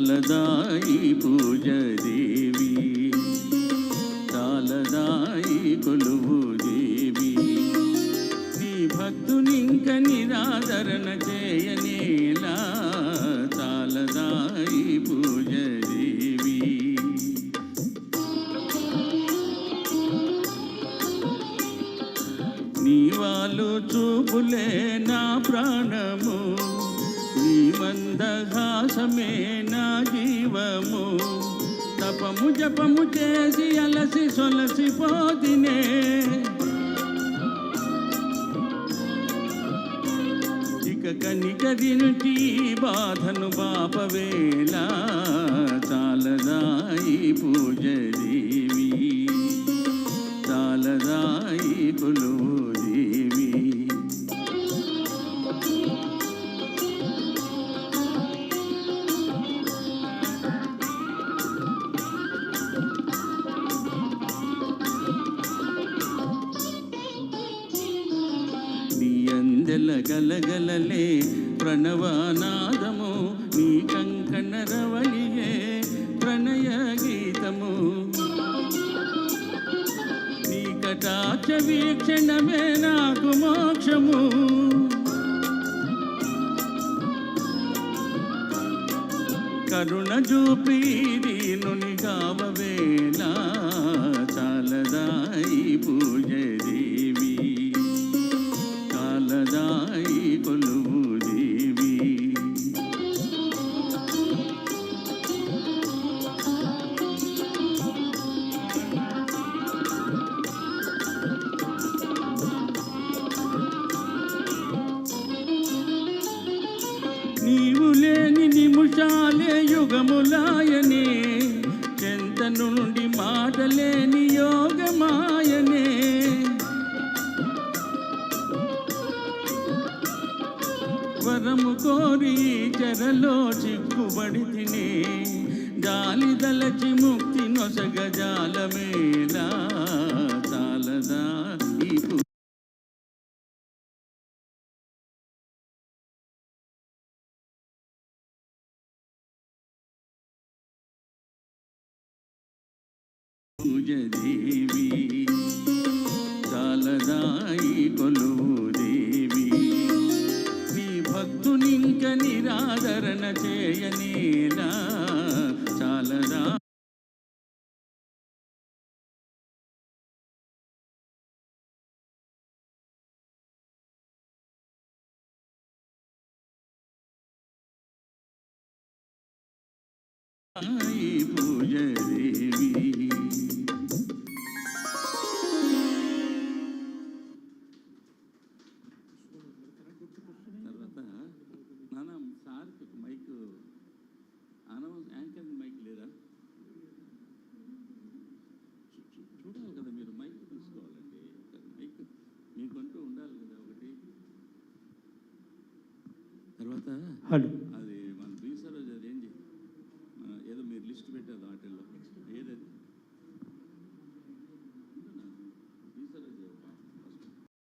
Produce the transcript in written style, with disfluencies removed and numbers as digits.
చాలదాయి పూజ దేవి, చాలదాయి కొలువు దేవి, నీ భక్తునింక నిరాదరణ చేయనేలా, చాలదాయి పూజ దేవి. నీవాలు చూపులే నా ప్రాణము, నీ మందహాసమే నా జీవము, తపము జపము చేసి అలసి సొలసిపోతినే, ఇక కనికరించి బాధను బాపవేళ, చాలదాయి పూజ దేవి, చాలదాయి కొలువు దేవి. నీ అందెల గలగలలే ప్రణవనాదము, నీ కంకణ రవళియే ప్రణయ గీతము, నీ కటాక్ష వీక్షణమే నాకు మోక్షము, కరుణ చూపి దీనుని కావవేళ, చాలదాయి పూజ దేవి, చాలదాయి కొలువు దేవి. నీవు లేని నిమిషాలే యుగములాయనే, చెంత నుండి మాటలేని యోగమాయనే, వరము కోరి చెరలో చిక్కుబడి తినే, గాలి దలచి ముక్తి నొసగజాలమేలా, చాలదా ఈ పూజ దేవి, చాలదాయి కొలువు దేవి, నీ భక్తునింక నిరాదరణ చేయనేలా, చాలదా పూజ దేవి. తర్వాత నాన్న సార్కి మైక్ యాంకర్ మైక్ లేదా చూడాలి కదా, మీరు మైక్ తీసుకోవాలండి, మైక్ మీకంటూ ఉండాలి కదా ఒకటి. తర్వాత